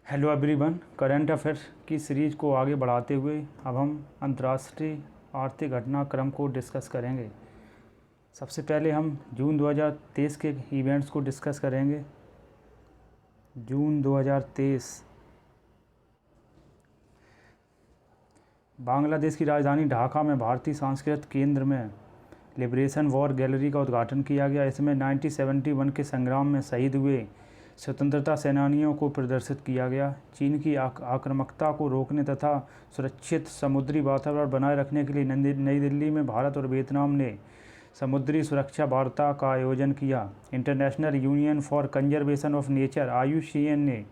Hello everyone. Current affairs की series को आगे बढ़ाते हुए अब हम अंतर्राष्ट्रीय आर्थिक घटनाक्रम को डिस्कस करेंगे। सबसे पहले हम जून 2023 के इवेंट्स को डिस्कस करेंगे। जून 2023 बांग्लादेश की राजधानी ढाका में भारतीय सांस्कृतिक केंद्र में लिबरेशन वॉर गैलरी का उद्घाटन किया गया। इसमें 1971 के संग्राम में शहीद हुए स्वतंत्रता सेनानियों को प्रदर्शित किया गया। चीन की आक्रामकता को रोकने तथा सुरक्षित समुद्री वातावरण बनाए रखने के लिए नई दिल्ली में भारत और वियतनाम ने समुद्री सुरक्षा वार्ता का आयोजन किया। International union for conservation of nature IUCN ने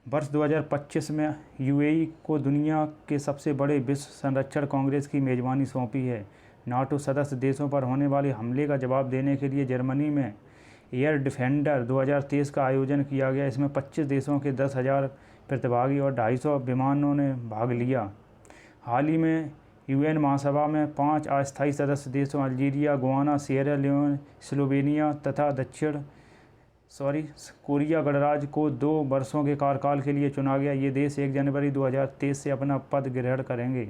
वर्ष 2025 में UAE को दुनिया के सबसे बड़े विश्व संरक्षण कांग्रेस की मेज़बानी सौंपी है। नाटो सदस्य देशों पर होने वाले हमले का जवाब देने के लिए जर्मनी में एयर डिफेंडर 2023 का आयोजन किया गया। इसमें 25 देशों के 10,000 प्रतिभागी और 250 विमानों ने भाग लिया। हाल ही में UN महासभा में 5 अस्थायी सदस्य देशों Algeria, Guyana, Sierra Leone, Slovenia तथा कोरिया गणराज्य को 2 वर्षों के कार्यकाल के लिए चुना गया। ये देश 1 जनवरी 2023 से अपना पद ग्रहण करेंगे।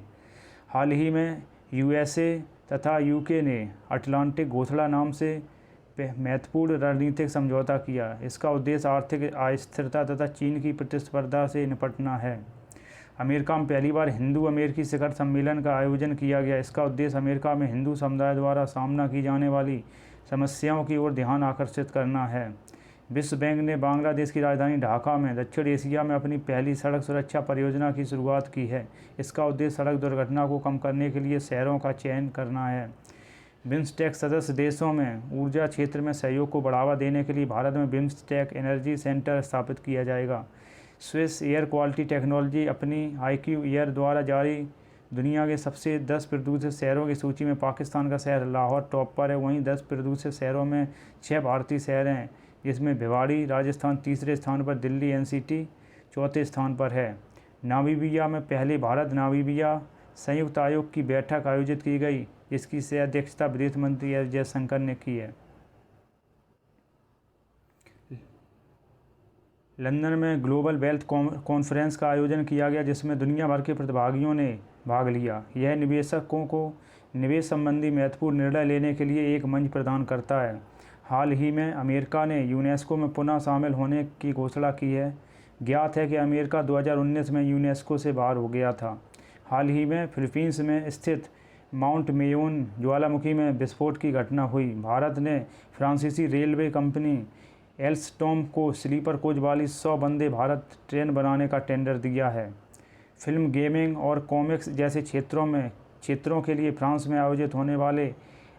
हाल ही में USA तथा UK ने अटलांटिक घोषणा नाम से महत्वपूर्ण रणनीतिक समझौता किया। इसका उद्देश्य आर्थिक अस्थिरता तथा चीन की प्रतिस्पर्धा से निपटना है। अमेरिका में पहली बार हिंदू अमेरिकी शिखर सम्मेलन का आयोजन किया गया। इसका उद्देश्य अमेरिका में हिंदू समुदाय द्वारा सामना की जाने वाली समस्याओं की ओर ध्यान आकर्षित करना है। विश्व बैंक ने बांग्लादेश की राजधानी ढाका में दक्षिण एशिया में अपनी पहली सड़क सुरक्षा परियोजना की शुरुआत की है। इसका उद्देश्य सड़क दुर्घटना को कम करने के लिए शहरों का चयन करना है। बिम्स्टेक सदस्य देशों में ऊर्जा क्षेत्र में सहयोग को बढ़ावा देने के लिए भारत में बिम्स्टेक एनर्जी सेंटर स्थापित किया जाएगा। स्विस एयर क्वालिटी टेक्नोलॉजी अपनी IQ एयर द्वारा जारी दुनिया के सबसे 10 प्रदूषित शहरों की सूची में पाकिस्तान का शहर लाहौर टॉप पर है। वहीं 10 प्रदूषित शहरों में 6 भारतीय शहर हैं, जिसमें भिवाड़ी राजस्थान तीसरे स्थान पर, दिल्ली NCT चौथे स्थान पर है। नामीबिया में पहले भारत नामीबिया संयुक्त आयोग की बैठक आयोजित की गई, जिसकी अध्यक्षता विदेश मंत्री S जयशंकर ने की है। लंदन में ग्लोबल वेल्थ कॉन्फ्रेंस का आयोजन किया गया, जिसमें दुनिया भर के प्रतिभागियों ने भाग लिया। यह निवेशकों को निवेश संबंधी महत्वपूर्ण निर्णय लेने के लिए एक मंच प्रदान करता है। हाल ही में अमेरिका ने यूनेस्को में पुनः शामिल होने की घोषणा की है। ज्ञात है कि अमेरिका 2019 में यूनेस्को से बाहर हो गया था। हाल ही में फिलीपींस में स्थित माउंट मेयोन ज्वालामुखी में विस्फोट की घटना हुई। भारत ने फ्रांसीसी रेलवे कंपनी एल्स्टॉम को स्लीपर कोच वाली 100 वंदे भारत ट्रेन बनाने का टेंडर दिया है। फिल्म, गेमिंग और कॉमिक्स जैसे क्षेत्रों के लिए फ्रांस में आयोजित होने वाले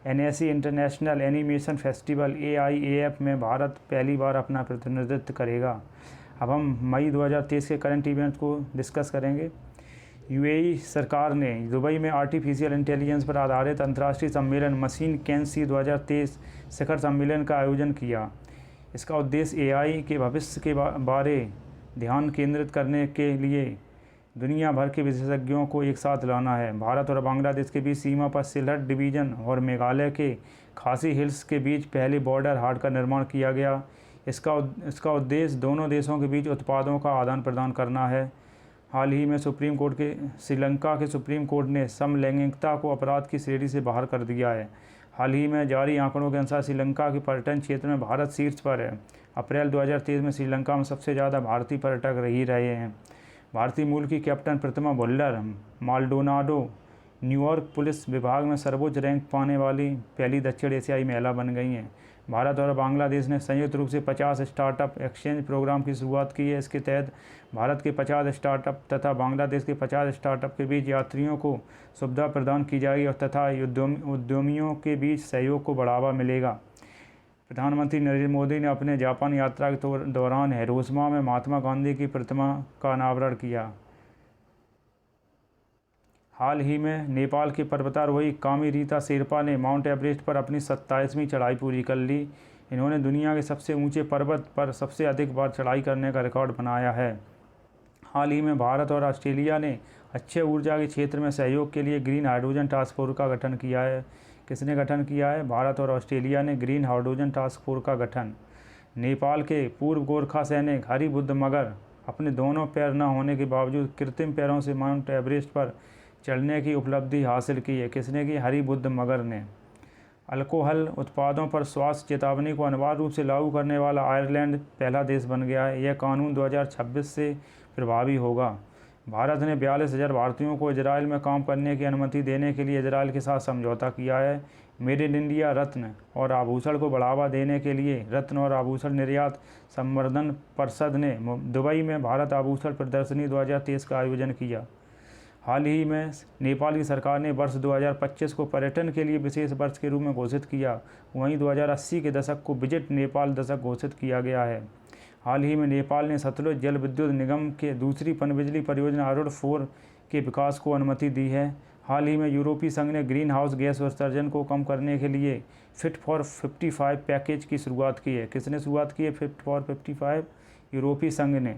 NACE international animation festival AIAF में भारत पहली बार अपना प्रतिनिधित्व करेगा। अब हम मई 2023 के करंट इवेंट्स को डिस्कस करेंगे। UAE सरकार ने दुबई में आर्टिफिशियल इंटेलिजेंस पर आधारित अंतर्राष्ट्रीय सम्मेलन मशीन कैंसी 2023 शिखर सम्मेलन का आयोजन किया। इसका उद्देश्य AI के भविष्य के बारे ध्यान केंद्रित करने के लिए दुनिया भर के विशेषज्ञों को एक साथ लाना है। भारत और बांग्लादेश के बीच सीमा पर सिलहट डिवीज़न और मेघालय के खासी हिल्स के बीच पहले बॉर्डर हाट का निर्माण किया गया। इसका उद्देश्य दोनों देशों के बीच उत्पादों का आदान प्रदान करना है। हाल ही में श्रीलंका के सुप्रीम कोर्ट ने समलैंगिकता को अपराध की श्रेणी से बाहर कर दिया है। हाल ही में जारी आंकड़ों के अनुसार श्रीलंका के पर्यटन क्षेत्र में भारत शीर्ष पर है। अप्रैल 2023 में श्रीलंका में सबसे ज़्यादा भारतीय पर्यटक रहे हैं। भारतीय मूल की कैप्टन प्रतिमा भुल्लर माल्डोनाडो न्यूयॉर्क पुलिस विभाग में सर्वोच्च रैंक पाने वाली पहली दक्षिण एशियाई महिला बन गई हैं। भारत और बांग्लादेश ने संयुक्त रूप से 50 स्टार्टअप एक्सचेंज प्रोग्राम की शुरुआत की है। इसके तहत भारत के 50 स्टार्टअप तथा बांग्लादेश के 50 स्टार्टअप के बीच यात्रियों को सुविधा प्रदान की जाएगी और तथा उद्यमियों के बीच सहयोग को बढ़ावा मिलेगा। प्रधानमंत्री नरेंद्र मोदी ने अपने जापान यात्रा के दौरान हिरोशिमा में महात्मा गांधी की प्रतिमा का अनावरण किया। हाल ही में नेपाल के पर्वतारोही कामी रीता शेरपा ने माउंट एवरेस्ट पर अपनी 27वीं चढ़ाई पूरी कर ली। इन्होंने दुनिया के सबसे ऊंचे पर्वत पर सबसे अधिक बार चढ़ाई करने का रिकॉर्ड बनाया है। हाल ही में भारत और ऑस्ट्रेलिया ने अक्षय ऊर्जा के क्षेत्र में सहयोग के लिए ग्रीन हाइड्रोजन टास्क फोर्स का गठन किया है। किसने गठन किया है? भारत और ऑस्ट्रेलिया ने ग्रीन हाइड्रोजन टास्क फोर्स का गठन। नेपाल के पूर्व गोरखा सैनिक हरिबुद्ध मगर अपने दोनों पैर न होने के बावजूद कृत्रिम पैरों से माउंट एवरेस्ट पर चढ़ने की उपलब्धि हासिल की है। किसने की? हरिबुद्ध मगर ने। अल्कोहल उत्पादों पर स्वास्थ्य चेतावनी को अनिवार्य रूप से लागू करने वाला आयरलैंड पहला देश बन गया है। यह कानून 2026 से प्रभावी होगा। भारत ने 42,000 भारतीयों को इजराइल में काम करने की अनुमति देने के लिए इजराइल के साथ समझौता किया है। मेड इन इंडिया रत्न और आभूषण को बढ़ावा देने के लिए रत्न और आभूषण निर्यात संवर्धन परिषद ने दुबई में भारत आभूषण प्रदर्शनी 2023 का आयोजन किया। हाल ही में नेपाल की सरकार ने वर्ष 2025 को पर्यटन के लिए विशेष वर्ष के रूप में घोषित किया। वहीं 2080 के दशक को विजिट नेपाल दशक घोषित किया गया है। हाल ही में नेपाल ने सतलुज जल विद्युत निगम के दूसरी पनबिजली परियोजना अरुण 4 के विकास को अनुमति दी है। हाल ही में यूरोपीय संघ ने ग्रीन हाउस गैस उत्सर्जन को कम करने के लिए फिट फॉर 55 पैकेज की शुरुआत की है। किसने शुरुआत की है? फिट फॉर 55 यूरोपीय संघ ने।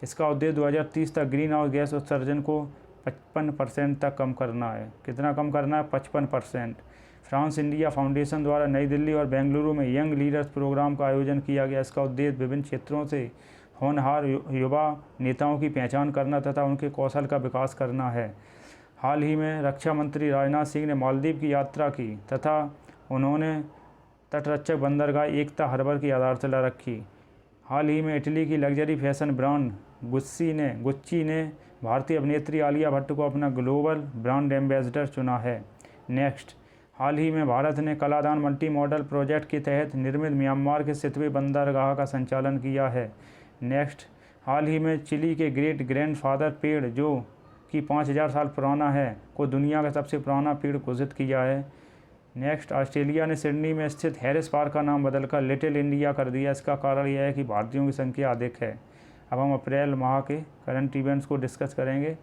इसका उद्देश्य 2030 तक ग्रीन हाउस गैस उत्सर्जन को 55% तक कम करना है। कितना कम करना है? 55%। फ्रांस इंडिया फाउंडेशन द्वारा नई दिल्ली और बेंगलुरु में यंग लीडर्स प्रोग्राम का आयोजन किया गया। इसका उद्देश्य विभिन्न क्षेत्रों से होनहार युवा नेताओं की पहचान करना तथा उनके कौशल का विकास करना है। हाल ही में रक्षा मंत्री राजनाथ सिंह ने मालदीव की यात्रा की तथा उन्होंने तटरक्षक बंदरगाह एकता हार्बर की आधारशिला रखी। हाल ही में इटली की लग्जरी फैशन ब्रांड गुच्ची ने भारतीय अभिनेत्री आलिया भट्ट को अपना ग्लोबल ब्रांड एम्बेसडर चुना है। नेक्स्ट, हाल ही में भारत ने कलादान मल्टी मॉडल प्रोजेक्ट के तहत निर्मित म्यांमार के सितवे बंदरगाह का संचालन किया है। नेक्स्ट, हाल ही में चिली के ग्रेट ग्रैंडफादर पेड़ जो कि 5000 साल पुराना है को दुनिया का सबसे पुराना पेड़ घोषित किया है। नेक्स्ट, ऑस्ट्रेलिया ने सिडनी में स्थित हैरिस पार्क का नाम बदलकर लिटिल इंडिया कर दिया। इसका कारण यह है कि भारतीयों की संख्या अधिक है। अब हम अप्रैल माह के करंट इवेंट्स को डिस्कस करेंगे।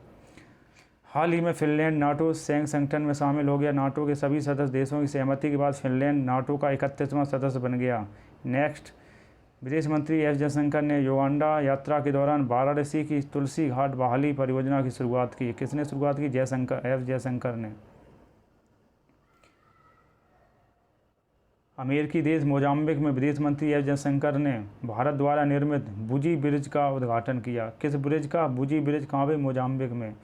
हाल ही में फिनलैंड नाटो संगठन में शामिल हो गया। नाटो के सभी सदस्य देशों की सहमति के बाद फिनलैंड नाटो का 31वां सदस्य बन गया। नेक्स्ट, विदेश मंत्री एस जयशंकर ने युगांडा यात्रा के दौरान वाराणसी की तुलसी घाट बहाली परियोजना की शुरुआत की। किसने शुरुआत की? एस जयशंकर ने। अमेरिकी देश मोजाम्बिक में विदेश मंत्री एस जयशंकर ने भारत द्वारा निर्मित बुजी ब्रिज का उद्घाटन किया। किस ब्रिज का? बुजी ब्रिज। कहाँ पे? मोजाम्बिक में।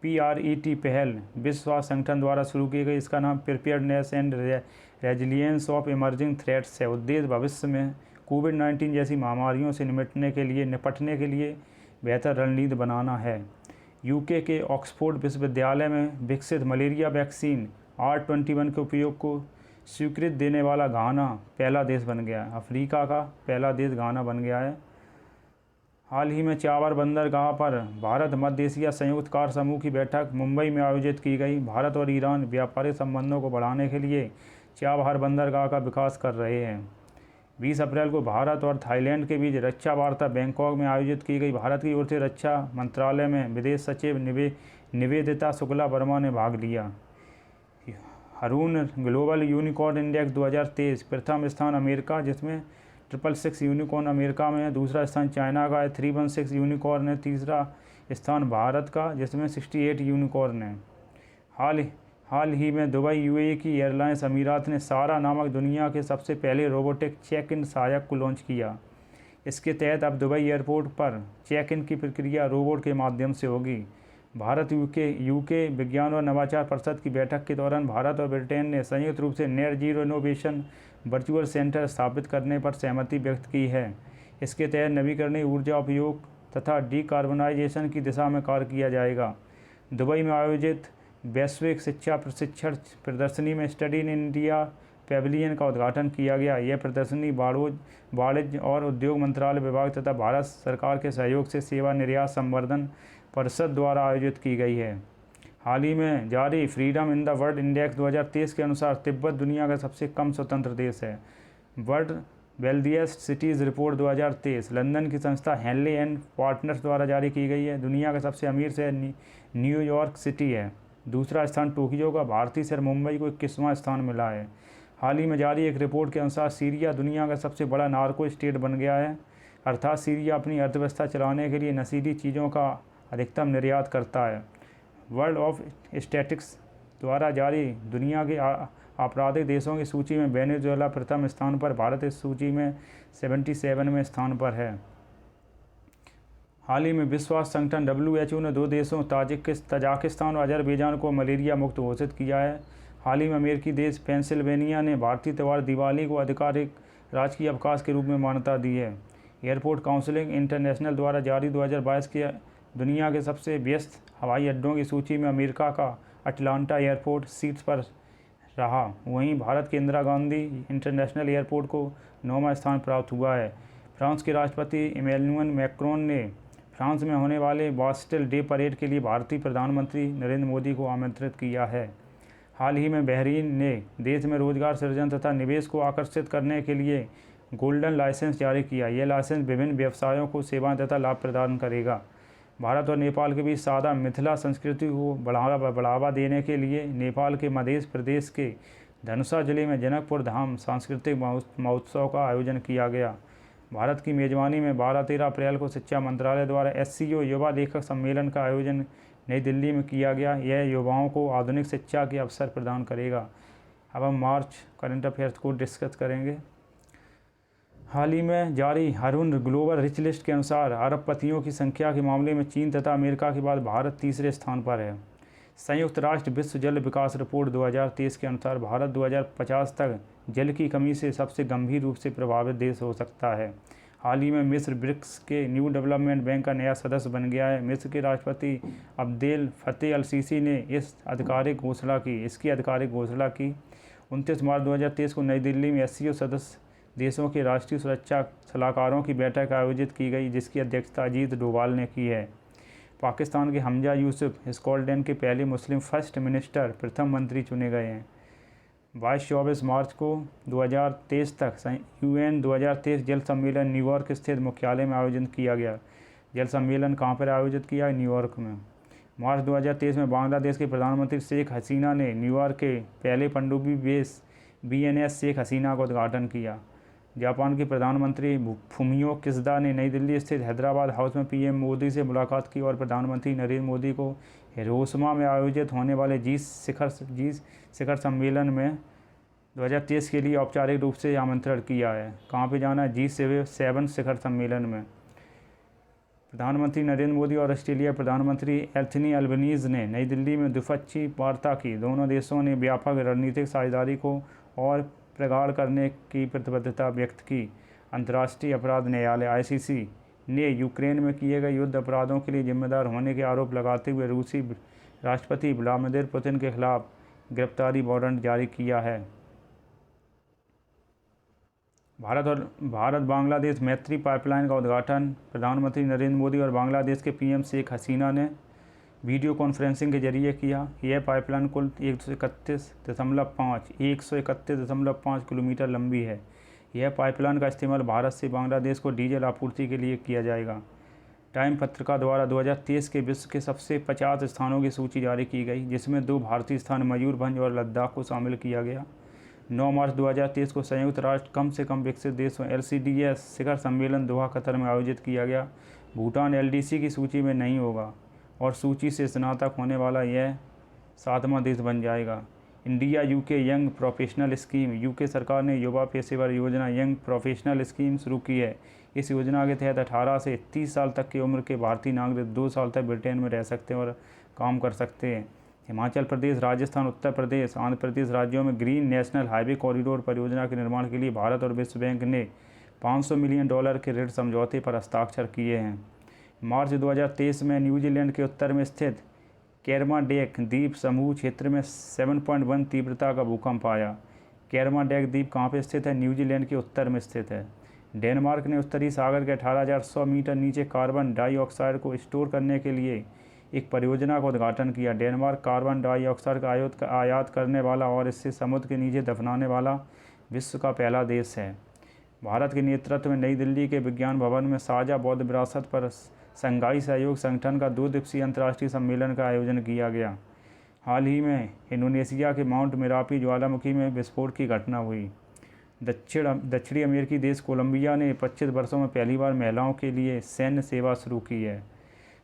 PRET पहल विश्व स्वास्थ्य संगठन द्वारा शुरू की गई। इसका नाम preparedness and resilience of emerging threats है। उद्देश्य भविष्य में कोविड-19 जैसी महामारियों से निपटने के लिए बेहतर रणनीति बनाना है। यूके के ऑक्सफोर्ड विश्वविद्यालय में विकसित मलेरिया वैक्सीन R21 के उपयोग को स्वीकृति देने वाला घाना पहला देश बन गया। अफ्रीका का पहला देश घाना बन गया है। हाल ही में चाबर बंदरगाह पर भारत मध्य एशिया संयुक्त कार्य समूह की बैठक मुंबई में आयोजित की गई। भारत और ईरान व्यापारिक संबंधों को बढ़ाने के लिए चाबहार बंदरगाह का विकास कर रहे हैं। 20 अप्रैल को भारत और थाईलैंड के बीच रक्षा वार्ता बैंकॉक में आयोजित की गई। भारत की ओर से रक्षा मंत्रालय में विदेश सचिव निवेदिता शुक्ला वर्मा ने भाग लिया। हरून ग्लोबल यूनिकॉर्न इंडेक्स 2023 प्रथम स्थान अमेरिका जिसमें 666 यूनिकॉर्न अमेरिका में है। दूसरा स्थान चाइना का है 316 यूनिकॉर्न है। तीसरा स्थान भारत का जिसमें 68 यूनिकॉर्न है। हाल ही में दुबई UAE की एयरलाइंस अमीरात ने सारा नामक दुनिया के सबसे पहले रोबोटिक चेक इन सहायक को लॉन्च किया। इसके तहत अब दुबई एयरपोर्ट पर चेक इन की प्रक्रिया रोबोट के माध्यम से होगी। भारत यूके विज्ञान और नवाचार परिषद की बैठक के दौरान भारत और ब्रिटेन ने संयुक्त रूप से net zero innovation virtual centre स्थापित करने पर सहमति व्यक्त की है। इसके तहत नवीकरणीय ऊर्जा उपयोग तथा डीकार्बनाइजेशन की दिशा में कार्य किया जाएगा। दुबई में आयोजित वैश्विक शिक्षा प्रशिक्षण प्रदर्शनी में स्टडी इन इंडिया पेविलियन का उद्घाटन किया गया। यह प्रदर्शनी वाणिज्य और उद्योग मंत्रालय विभाग तथा भारत सरकार के सहयोग से सेवा निर्यात संवर्धन परिषद द्वारा आयोजित की गई है। हाल ही में जारी freedom in the world index 2023 के अनुसार तिब्बत दुनिया का सबसे कम स्वतंत्र देश है। World wealthiest cities report 2023 London की संस्था हेनले एंड पार्टनर्स द्वारा जारी की गई है। दुनिया का सबसे अमीर शहर न्यूयॉर्क सिटी है। दूसरा स्थान टोक्यो का। भारतीय शहर मुंबई को 21वां स्थान मिला है। हाल ही में जारी एक रिपोर्ट के अनुसार सीरिया दुनिया का सबसे बड़ा नार्को स्टेट बन गया है। अर्थात सीरिया अपनी अर्थव्यवस्था चलाने के लिए नशीली चीज़ों का अधिकतम निर्यात करता है। वर्ल्ड ऑफ स्टैटिस्टिक्स द्वारा जारी दुनिया के आपराधिक देशों की सूची में वेनेजुएला प्रथम स्थान पर, भारत इस सूची में 77वें स्थान पर है। हाल ही में विश्व स्वास्थ्य संगठन WHO ने 2 देशों तजाकिस्तान और अजरबैजान को मलेरिया मुक्त घोषित किया है। हाल ही में अमेरिकी देश पेंसिल्वेनिया ने भारतीय त्यौहार दिवाली को आधिकारिक राजकीय अवकाश के रूप में मान्यता दी है। एयरपोर्ट काउंसिल इंटरनेशनल द्वारा जारी 2022 के दुनिया के सबसे व्यस्त हवाई अड्डों की सूची में अमेरिका का अटलांटा एयरपोर्ट शीर्ष पर रहा। वहीं भारत के इंदिरा गांधी इंटरनेशनल एयरपोर्ट को 9वां स्थान प्राप्त हुआ है। फ्रांस के राष्ट्रपति इमैनुअल मैक्रोन ने फ्रांस में होने वाले बास्टिल डे परेड के लिए भारतीय प्रधानमंत्री नरेंद्र मोदी को आमंत्रित किया है। हाल ही में बहरीन ने देश में रोजगार सृजन तथा निवेश को आकर्षित करने के लिए गोल्डन लाइसेंस जारी किया। यह लाइसेंस विभिन्न व्यवसायों को सेवाएं तथा लाभ प्रदान करेगा। भारत और नेपाल के बीच सादा मिथिला संस्कृति को बढ़ावा देने के लिए नेपाल के मध्य प्रदेश के धनुषा जिले में जनकपुर धाम सांस्कृतिक महोत्सव का आयोजन किया गया। भारत की मेज़बानी में 12-13 अप्रैल को शिक्षा मंत्रालय द्वारा SCO युवा लेखक सम्मेलन का आयोजन नई दिल्ली में किया गया। यह युवाओं को आधुनिक शिक्षा के अवसर प्रदान करेगा। अब हम मार्च करंट अफेयर्स को डिस्कस करेंगे। हाल ही में जारी हरुन ग्लोबल रिच लिस्ट के अनुसार अरबपतियों की संख्या के मामले में चीन तथा अमेरिका के बाद भारत तीसरे स्थान पर है। संयुक्त राष्ट्र विश्व जल विकास रिपोर्ट 2023 के अनुसार भारत 2050 तक जल की कमी से सबसे गंभीर रूप से प्रभावित देश हो सकता है। हाल ही में मिस्र ब्रिक्स के न्यू डेवलपमेंट बैंक का नया सदस्य बन गया है। मिस्र के राष्ट्रपति अब्देल फतेह अल सीसी ने इसकी आधिकारिक घोषणा की। 29 मार्च 2023 को नई दिल्ली में SCO सदस्य देशों के राष्ट्रीय सुरक्षा सलाहकारों की बैठक आयोजित की गई, जिसकी अध्यक्षता अजीत डोभाल ने की है। पाकिस्तान के हमजा यूसुफ स्कॉटलैंड के पहले मुस्लिम फर्स्ट मिनिस्टर प्रथम मंत्री चुने गए हैं। 22-24 मार्च को 2023 तक UN 2023 जल सम्मेलन न्यूयॉर्क स्थित मुख्यालय में आयोजित किया गया। जल सम्मेलन कहाँ पर आयोजित किया? न्यूयॉर्क में। मार्च 2023 में बांग्लादेश के प्रधानमंत्री शेख हसीना ने न्यूयॉर्क के पहले पनडुब्बी बेस BNS शेख हसीना का उद्घाटन किया। जापान के प्रधानमंत्री फुमियो किशिदा ने नई दिल्ली स्थित हैदराबाद हाउस में PM मोदी से मुलाकात की और प्रधानमंत्री नरेंद्र मोदी को हिरोशिमा में आयोजित होने वाले जी शिखर सम्मेलन में 2023 के लिए औपचारिक रूप से आमंत्रण किया है। कहाँ पे जाना है? G7 शिखर सम्मेलन में। प्रधानमंत्री नरेंद्र मोदी और ऑस्ट्रेलिया प्रधानमंत्री एंथनी अल्बनीज़ ने नई दिल्ली में द्विपक्षीय वार्ता की। दोनों देशों ने व्यापक रणनीतिक साझेदारी को और प्रगाढ़ करने की प्रतिबद्धता व्यक्त की। अंतर्राष्ट्रीय अपराध न्यायालय ICC ने यूक्रेन में किए गए युद्ध अपराधों के लिए जिम्मेदार होने के आरोप लगाते हुए रूसी राष्ट्रपति व्लादिमीर पुतिन के खिलाफ गिरफ्तारी वारंट जारी किया है। भारत बांग्लादेश मैत्री पाइपलाइन का उद्घाटन प्रधानमंत्री नरेंद्र मोदी और बांग्लादेश के PM शेख हसीना ने वीडियो कॉन्फ्रेंसिंग के जरिए किया। यह पाइपलाइन कुल 131.5 किलोमीटर लंबी है। यह पाइपलाइन का इस्तेमाल भारत से बांग्लादेश को डीजल आपूर्ति के लिए किया जाएगा। टाइम पत्रिका द्वारा 2023 के विश्व के सबसे 50 स्थानों की सूची जारी की गई, जिसमें 2 भारतीय स्थान मयूरभंज और लद्दाख को शामिल किया गया। 9 मार्च 2023 को संयुक्त राष्ट्र कम से कम विकसित देशों LCDS शिखर सम्मेलन दोहा कतर में आयोजित किया गया। भूटान LDC की सूची में नहीं होगा और सूची से स्नातक होने वाला यह 7वां देश बन जाएगा। India UK young professional scheme. UK सरकार ने युवा पेशेवर योजना यंग प्रोफेशनल स्कीम शुरू की है। इस योजना के तहत 18 से 30 साल तक की उम्र के भारतीय नागरिक 2 साल तक ब्रिटेन में रह सकते हैं और काम कर सकते हैं। हिमाचल प्रदेश, राजस्थान, उत्तर प्रदेश, आंध्र प्रदेश राज्यों में ग्रीन नेशनल हाईवे कॉरिडोर परियोजना के निर्माण के लिए भारत और विश्व बैंक ने $500 मिलियन के ऋण समझौते पर हस्ताक्षर किए हैं। मार्च 2023 में न्यूजीलैंड के उत्तर में स्थित केरमाडेक द्वीप समूह क्षेत्र में 7.1 तीव्रता का भूकंप आया। केरमाडेक द्वीप कहाँ पे स्थित है? न्यूजीलैंड के उत्तर में स्थित है। डेनमार्क ने उत्तरी सागर के 18,100 मीटर नीचे कार्बन डाइऑक्साइड को स्टोर करने के लिए एक परियोजना का उद्घाटन किया। डेनमार्क कार्बन डाइऑक्साइड का आयात करने वाला और इससे समुद्र के नीचे दफनाने वाला विश्व का पहला देश है। भारत के नेतृत्व में नई दिल्ली के विज्ञान भवन में साझा बौद्ध विरासत पर शंघाई सहयोग संगठन का 2 दिवसीय अंतर्राष्ट्रीय सम्मेलन का आयोजन किया गया। हाल ही में इंडोनेशिया के माउंट मेरापी ज्वालामुखी में विस्फोट की घटना हुई। दक्षिणी अमेरिकी देश कोलंबिया ने 25 वर्षों में पहली बार महिलाओं के लिए सैन्य सेवा शुरू की है।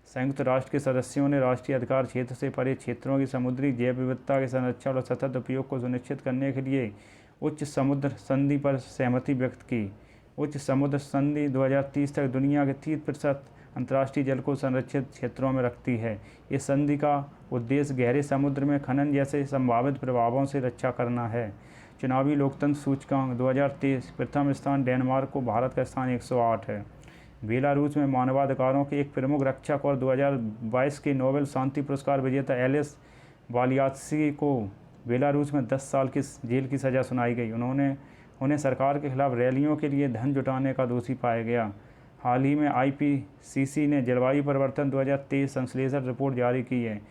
संयुक्त राष्ट्र के सदस्यों ने राष्ट्रीय अधिकार क्षेत्र से परे क्षेत्रों की समुद्री जैव विविधता के संरक्षण और सतत उपयोग को सुनिश्चित करने के लिए उच्च समुद्र संधि पर सहमति व्यक्त की। उच्च समुद्र संधि 2030 तक दुनिया के 30% अंतर्राष्ट्रीय जल को संरक्षित क्षेत्रों में रखती है। इस संधि का उद्देश्य गहरे समुद्र में खनन जैसे संभावित प्रभावों से रक्षा करना है। चुनावी लोकतंत्र सूचकांक 2023 प्रथम स्थान डेनमार्क को, भारत का स्थान 108 है। बेलारूस में मानवाधिकारों के एक प्रमुख रक्षक और 2022 के नोबेल शांति पुरस्कार विजेता एलिस बालियात्स्की को बेलारूस में 10 साल की जेल की सज़ा सुनाई गई। उन्हें सरकार के खिलाफ रैलियों के लिए धन जुटाने का दोषी पाया गया। हाल ही में आईपीसीसी ने जलवायु परिवर्तन 2023 संश्लेषण रिपोर्ट जारी की है।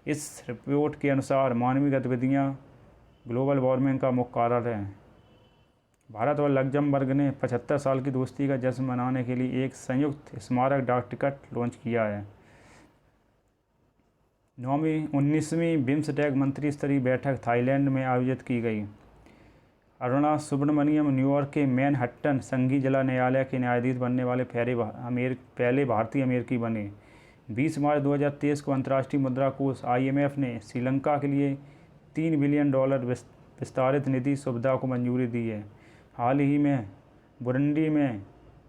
इस रिपोर्ट के अनुसार मानवीय गतिविधियां ग्लोबल वार्मिंग का मुख्य कारण है। भारत और लग्जमबर्ग ने 75 साल की दोस्ती का जश्न मनाने के लिए एक संयुक्त स्मारक डाक टिकट लॉन्च किया है। 19वीं बिम्सटेक मंत्री स्तरीय बैठक थाईलैंड में आयोजित की गई। अरुणा सुब्रमण्यम न्यूयॉर्क के मैनहट्टन संघीय जिला न्यायालय के न्यायाधीश बनने वाले पहले भारतीय अमेरिकी बने। 20 मार्च 2023 को अंतर्राष्ट्रीय मुद्रा कोष IMF ने श्रीलंका के लिए $3 बिलियन विस्तारित निधि सुविधा को मंजूरी दी है। हाल ही में बुरुंडी में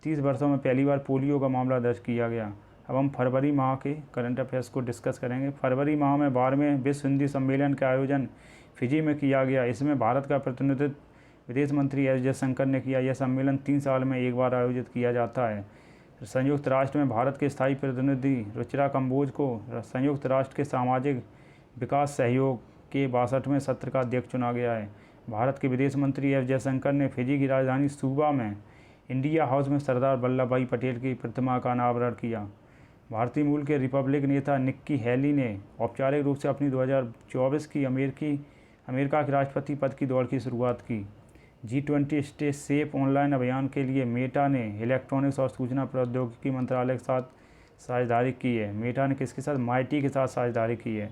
30 वर्षों में पहली बार पोलियो का मामला दर्ज किया गया। अब हम फरवरी माह के करंट अफेयर्स को डिस्कस करेंगे। फरवरी माह में 12वें विश्व हिंदी सम्मेलन का आयोजन फिजी में किया गया। इसमें भारत का प्रतिनिधित्व विदेश मंत्री एस जयशंकर ने किया। यह सम्मेलन 3 साल में एक बार आयोजित किया जाता है। संयुक्त राष्ट्र में भारत के स्थायी प्रतिनिधि रुचिरा कंबोज को संयुक्त राष्ट्र के सामाजिक विकास सहयोग के 62वें सत्र का अध्यक्ष चुना गया है। भारत के विदेश मंत्री एस जयशंकर ने फिजी की राजधानी सूबा में इंडिया हाउस में सरदार वल्लभ भाई पटेल की प्रतिमा का अनावरण किया। भारतीय मूल के रिपब्लिक नेता निक्की हैली ने औपचारिक रूप से अपनी 2024 की अमेरिका के राष्ट्रपति पद की दौड़ की शुरुआत की। G20 स्टे सेफ ऑनलाइन अभियान के लिए मेटा ने इलेक्ट्रॉनिक्स और सूचना प्रौद्योगिकी मंत्रालय के साथ साझेदारी की है। मेटा ने किसके साथ? माइटी के साथ साझेदारी की है।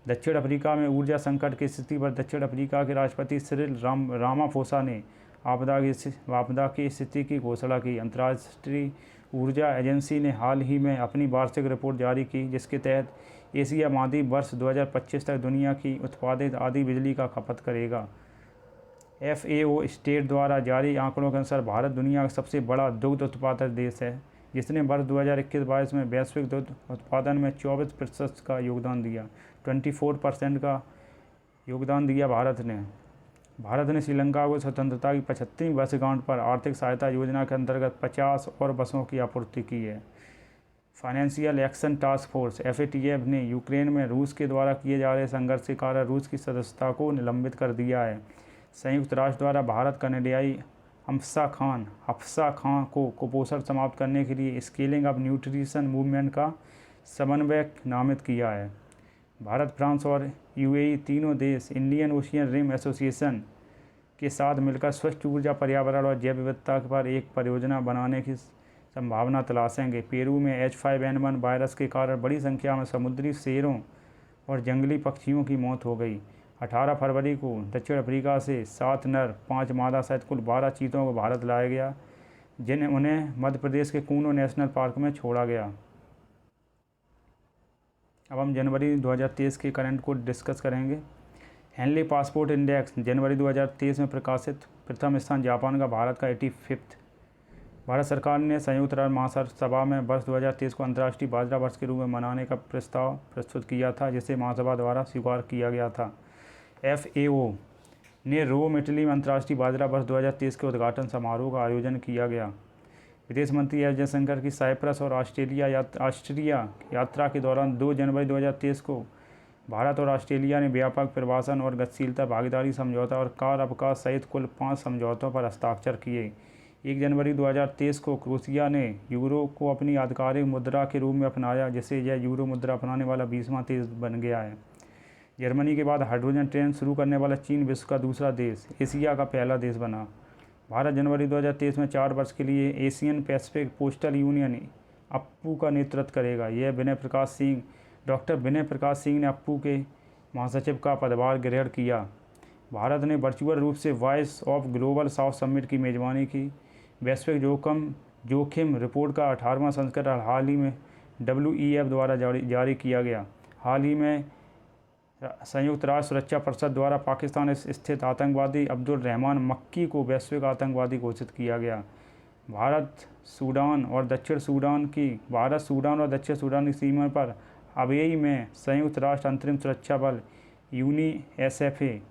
दक्षिण अफ्रीका में ऊर्जा संकट की स्थिति पर दक्षिण अफ्रीका के राष्ट्रपति सिरिल रामाफोसा ने आपदा की स्थिति की घोषणा की। अंतर्राष्ट्रीय ऊर्जा एजेंसी ने हाल ही में अपनी वार्षिक रिपोर्ट जारी की, जिसके तहत एशिया महाद्वीप वर्ष 2025 तक दुनिया की उत्पादित आधी बिजली का खपत करेगा। FAO स्टेट द्वारा जारी आंकड़ों के अनुसार भारत दुनिया का सबसे बड़ा दुग्ध उत्पादक देश है, जिसने वर्ष 2021-22 में वैश्विक दुग्ध उत्पादन में 24% का योगदान दिया। 24% का योगदान दिया भारत ने श्रीलंका को स्वतंत्रता की 75वीं वर्षगांठ पर आर्थिक सहायता योजना के अंतर्गत 50 और बसों की आपूर्ति की है। Financial action task force FATF ने यूक्रेन में रूस के द्वारा किए जा रहे संघर्ष के कारण रूस की सदस्यता को निलंबित कर दिया है। संयुक्त राष्ट्र द्वारा भारत कनाडाई हफ्सा खां को कुपोषण समाप्त करने के लिए स्केलिंग अप न्यूट्रिशन मूवमेंट का समन्वयक नामित किया है। भारत, फ्रांस और UAE तीनों देश इंडियन ओशियन रिम एसोसिएशन के साथ मिलकर स्वच्छ ऊर्जा, पर्यावरण और जैव विविधता पर एक परियोजना बनाने की संभावना तलाशेंगे। पेरू में H5N1 वायरस के कारण बड़ी संख्या में समुद्री शेरों और जंगली पक्षियों की मौत हो गई। 18 फरवरी को दक्षिण अफ्रीका से 7 नर 5 मादा सहित कुल 12 चीतों को भारत लाया गया, उन्हें मध्य प्रदेश के कूनो नेशनल पार्क में छोड़ा गया। अब हम जनवरी 2023 के करंट को डिस्कस करेंगे। हेनली पासपोर्ट इंडेक्स जनवरी 2023 में प्रकाशित प्रथम स्थान जापान का, भारत का 85th। भारत सरकार ने संयुक्त राष्ट्र महासभा में वर्ष 2023 को अंतर्राष्ट्रीय बाजरा वर्ष के रूप में मनाने का प्रस्ताव प्रस्तुत किया था, जिसे महासभा द्वारा स्वीकार किया गया था। FAO ने रोम, इटली में अंतर्राष्ट्रीय बाजरा वर्ष 2023 के उद्घाटन समारोह का आयोजन किया गया। विदेश मंत्री एस जयशंकर की साइप्रस और ऑस्ट्रिया यात्रा के दौरान 2 जनवरी 2023 को भारत और ऑस्ट्रेलिया ने व्यापक प्रवासन और गतिशीलता भागीदारी समझौता और कार अवकाश सहित कुल 5 समझौतों पर हस्ताक्षर किए। 1 जनवरी 2023 को क्रोएशिया ने यूरो को अपनी आधिकारिक मुद्रा के रूप में अपनाया, जिससे यह यूरो मुद्रा अपनाने वाला 20वां देश बन गया है। जर्मनी के बाद हाइड्रोजन ट्रेन शुरू करने वाला चीन विश्व का दूसरा देश, एशिया का पहला देश बना। भारत जनवरी 2023 में 4 वर्ष के लिए Asian Pacific postal union Appu का नेतृत्व करेगा। यह डॉक्टर विनय प्रकाश सिंह ने अप्पू के महासचिव का पदभार ग्रहण किया। भारत ने वर्चुअल रूप से voice of global south summit की मेज़बानी की। वैश्विक जोखिम रिपोर्ट का 18वां संस्करण हाल ही में WEF द्वारा जारी किया गया। हाल ही में संयुक्त राष्ट्र सुरक्षा परिषद द्वारा पाकिस्तान स्थित आतंकवादी अब्दुल रहमान मक्की को वैश्विक आतंकवादी घोषित किया गया। भारत सूडान और दक्षिण सूडान की सीमा पर अबेई में संयुक्त राष्ट्र अंतरिम सुरक्षा बल यूनिएसएफए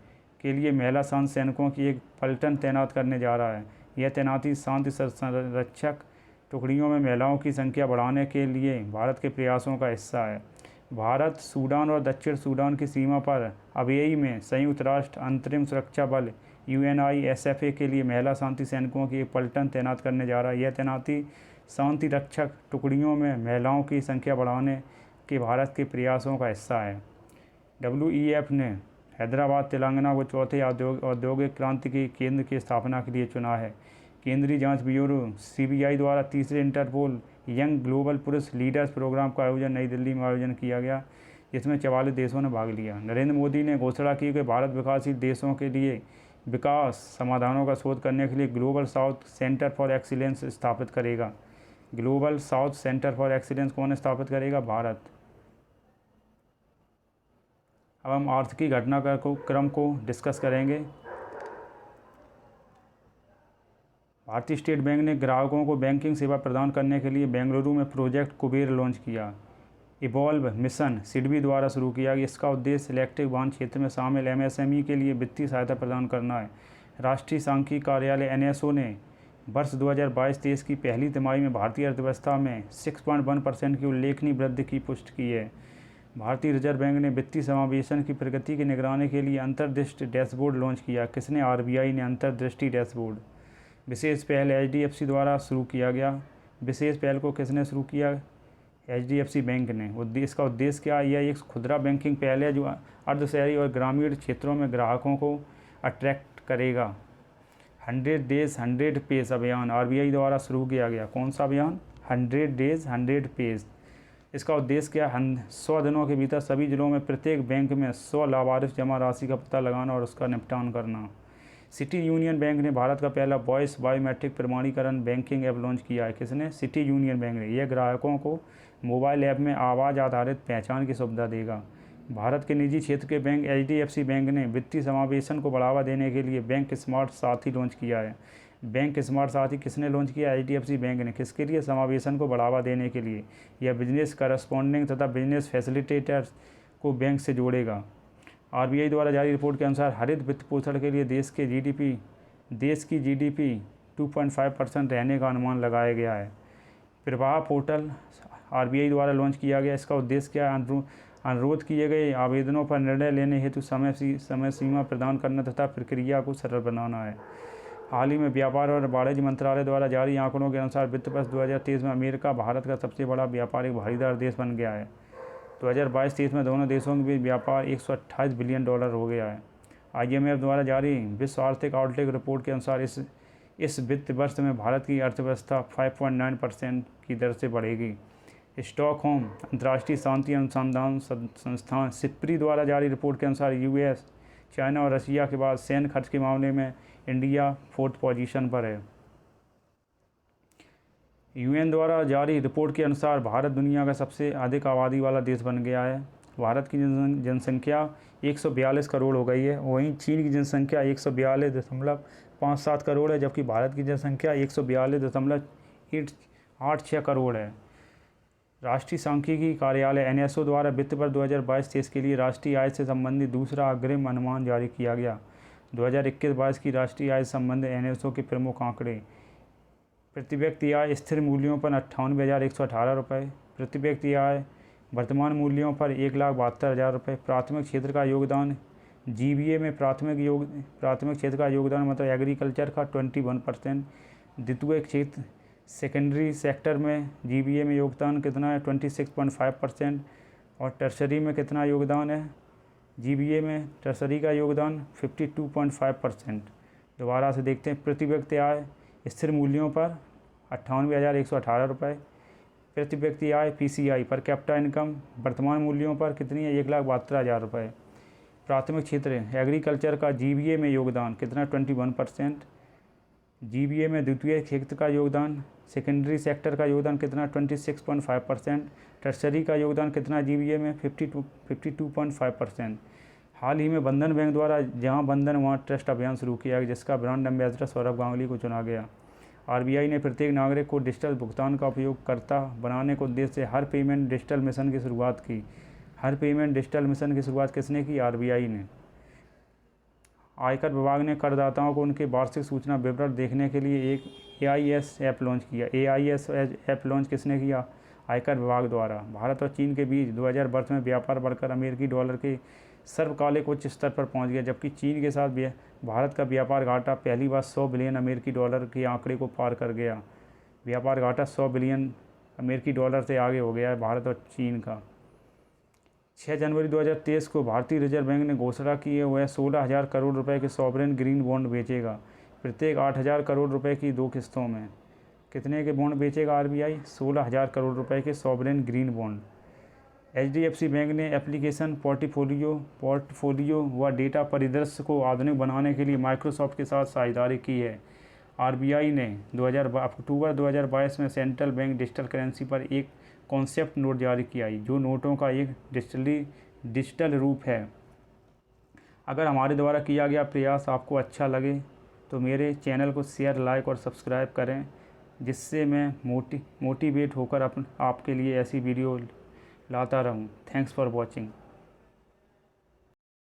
के लिए महिला शांति सैनिकों की एक पलटन तैनात करने जा रहा है। यह तैनाती शांति संरक्षक टुकड़ियों में महिलाओं की संख्या बढ़ाने के लिए भारत के प्रयासों का हिस्सा है। भारत सूडान और दक्षिण सूडान की सीमा पर अबेई में संयुक्त राष्ट्र अंतरिम सुरक्षा बल यूएनआईएसएफए के लिए महिला शांति सैनिकों की एक पलटन तैनात करने जा रहा है। यह तैनाती शांति रक्षक टुकड़ियों में महिलाओं की संख्या बढ़ाने के भारत के प्रयासों का हिस्सा है। डब्ल्यूईएफ ने हैदराबाद तेलंगाना को चौथे औद्योगिक क्रांति के केंद्र की स्थापना के लिए चुना है। केंद्रीय जांच ब्यूरो सीबीआई द्वारा तीसरे इंटरपोल यंग ग्लोबल पुरुष लीडर्स प्रोग्राम का आयोजन नई दिल्ली में आयोजन किया गया, जिसमें 44 देशों ने भाग लिया। नरेंद्र मोदी ने घोषणा की कि भारत विकासशील देशों के लिए विकास समाधानों का शोध करने के लिए global south centre for excellence स्थापित करेगा। Global south centre for excellence कौन स्थापित करेगा? भारत। अब हम आर्थिक घटनाक्रम को डिस्कस करेंगे। भारतीय स्टेट बैंक ने ग्राहकों को बैंकिंग सेवा प्रदान करने के लिए बेंगलुरु में प्रोजेक्ट कुबेर लॉन्च किया। इवॉल्व मिशन सिडबी द्वारा शुरू किया गया। इसका उद्देश्य इलेक्ट्रिक वाहन क्षेत्र में शामिल एमएसएमई के लिए वित्तीय सहायता प्रदान करना है। राष्ट्रीय सांख्यिकी कार्यालय एनएसओ ने वर्ष 2022-23 की पहली तिमाही में भारतीय अर्थव्यवस्था में 6.1% की उल्लेखनीय वृद्धि की पुष्टि की है। भारतीय रिजर्व बैंक ने वित्तीय समावेशन की प्रगति की निगरानी के लिए अंतर्दृष्टि डैशबोर्ड लॉन्च किया। किसने? आरबीआई ने अंतर्दृष्टि डैशबोर्ड। विशेष पहल एचडीएफसी द्वारा शुरू किया गया। विशेष पहल को किसने शुरू किया? एचडीएफसी बैंक ने। इसका उद्देश्य क्या है? यह एक खुदरा बैंकिंग पहल है जो अर्ध शहरी और ग्रामीण क्षेत्रों में ग्राहकों को अट्रैक्ट करेगा। 100 डेज 100 पेज अभियान आरबीआई द्वारा शुरू किया गया। कौन सा अभियान? 100 डेज 100 पेज। इसका उद्देश्य क्या है? 100 दिनों के भीतर सभी जिलों में प्रत्येक बैंक में 100 लाभार्थ जमा राशि का पता लगाना और उसका निपटान करना। सिटी यूनियन बैंक ने भारत का पहला वॉइस बायोमेट्रिक प्रमाणीकरण बैंकिंग ऐप लॉन्च किया है। किसने? सिटी यूनियन बैंक ने। यह ग्राहकों को मोबाइल ऐप में आवाज़ आधारित पहचान की सुविधा देगा। भारत के निजी क्षेत्र के बैंक एचडीएफसी बैंक ने वित्तीय समावेशन को बढ़ावा देने के लिए बैंक स्मार्ट साथी लॉन्च किया है। बैंक स्मार्ट साथी किसने लॉन्च किया? एचडीएफसी बैंक ने। किसके लिए? समावेशन को बढ़ावा देने के लिए। यह बिजनेस करस्पॉन्डिंग तथा बिजनेस फैसिलिटेटर्स को बैंक से जोड़ेगा। आरबीआई द्वारा जारी रिपोर्ट के अनुसार हरित वित्त पोषण के लिए देश की जीडीपी 2.5% रहने का अनुमान लगाया गया है। प्रवाह पोर्टल आरबीआई द्वारा लॉन्च किया गया। इसका उद्देश्य क्या है? अनुरोध किए गए आवेदनों पर निर्णय लेने हेतु समय सीमा प्रदान करना तथा प्रक्रिया को सरल बनाना है। हाल ही में व्यापार और वाणिज्य मंत्रालय द्वारा जारी आंकड़ों के अनुसार वित्त वर्ष 2023 में अमेरिका भारत का सबसे बड़ा व्यापारिक भागीदार देश बन गया है। 2022-23 में दोनों देशों के बीच व्यापार $128 बिलियन हो गया है। आईएमएफ द्वारा जारी विश्व आर्थिक आउटलुक रिपोर्ट के अनुसार इस वित्त वर्ष में भारत की अर्थव्यवस्था 5.9% की दर से बढ़ेगी। स्टॉकहोम अंतर्राष्ट्रीय शांति अनुसंधान संस्थान सिप्री द्वारा जारी रिपोर्ट के अनुसार यूएस, चाइना और रशिया के बाद सैन्य खर्च के मामले में इंडिया 4th पोजीशन पर है। यूएन द्वारा जारी रिपोर्ट के अनुसार भारत दुनिया का सबसे अधिक आबादी वाला देश बन गया है। भारत की जनसंख्या 142 करोड़ हो गई है। वहीं चीन की जनसंख्या 142.57 करोड़ है, जबकि भारत की जनसंख्या 142.86 करोड़ है। राष्ट्रीय सांख्यिकी कार्यालय एनएसओ द्वारा वित्त वर्ष 2022-23 के लिए राष्ट्रीय आय से संबंधित दूसरा अग्रिम अनुमान जारी किया गया। 2021-22 की राष्ट्रीय आय से संबंधित एनएसओ के प्रमुख आंकड़े। प्रति व्यक्ति आय स्थिर मूल्यों पर 98,118 रुपये। प्रति व्यक्ति आय वर्तमान मूल्यों पर 1,72,000 रुपये। प्राथमिक क्षेत्र का योगदान जीबीए में प्राथमिक क्षेत्र का योगदान मतलब एग्रीकल्चर का 21%। द्वितीय क्षेत्र सेकेंडरी सेक्टर में जीबीए में योगदान कितना है? 26.5%। और टर्सरी में कितना योगदान है? जीबीए में टर्सरी का योगदान 52.5%। दोबारा से देखते हैं। प्रति व्यक्ति आय स्थिर मूल्यों पर 98,118 रुपये। प्रति व्यक्ति आय पीसीआई पर कैपिटा इनकम वर्तमान मूल्यों पर कितनी है? 1,72,000 रुपये। प्राथमिक क्षेत्र एग्रीकल्चर का जीबीए में योगदान कितना? 21%। जीबीए में द्वितीय क्षेत्र का योगदान सेकेंडरी सेक्टर का योगदान कितना? 26.5%। टर्सरी का योगदान कितना जीबीए में? 52.5%। हाल ही में बंधन बैंक द्वारा जहां बंधन वहां ट्रस्ट अभियान शुरू किया गया, जिसका ब्रांड एम्बेसडर सौरभ गांगुली को चुना गया। आरबीआई ने प्रत्येक नागरिक को डिजिटल भुगतान का उपयोगकर्ता बनाने के उद्देश्य से हर पेमेंट डिजिटल मिशन की शुरुआत की। हर पेमेंट डिजिटल मिशन की शुरुआत किसने की? आरबीआई ने। आयकर विभाग ने करदाताओं को उनके वार्षिक सूचना विवरण देखने के लिए एक AIS ऐप लॉन्च किया। AIS ऐप लॉन्च किसने किया? आयकर विभाग द्वारा। भारत और चीन के बीच 2000 वर्ष में व्यापार बढ़कर अमेरिकी डॉलर के सर्वकालिक उच्च स्तर पर पहुंच गया, जबकि चीन के साथ भारत का व्यापार घाटा पहली बार 100 बिलियन अमेरिकी डॉलर के आंकड़े को पार कर गया। व्यापार घाटा 100 बिलियन अमेरिकी डॉलर से आगे हो गया है भारत और चीन का। 6 जनवरी 2023 को भारतीय रिजर्व बैंक ने घोषणा की है वह 16,000 करोड़ रुपए के सॉवरेन ग्रीन बॉन्ड बेचेगा, प्रत्येक 8,000 करोड़ रुपए की 2 किस्तों में। कितने के बॉन्ड बेचेगा आरबीआई? 16,000 करोड़ रुपए के sovereign green bond. HDFC bank ने एप्लीकेशन पोर्टफोलियो व डेटा परिदृश्य को आधुनिक बनाने के लिए माइक्रोसॉफ्ट के साथ साझेदारी की है। आरबीआई ने अक्टूबर 2022 में सेंट्रल बैंक डिजिटल करेंसी पर एक कॉन्सेप्ट नोट जारी किया जो नोटों का एक डिजिटल रूप है। अगर हमारे द्वारा किया गया प्रयास आपको अच्छा लगे तो मेरे चैनल को शेयर, लाइक और सब्सक्राइब करें, जिससे मैं मोटिवेट होकर आपके लिए ऐसी वीडियो लाता रहूं। Thanks for watching.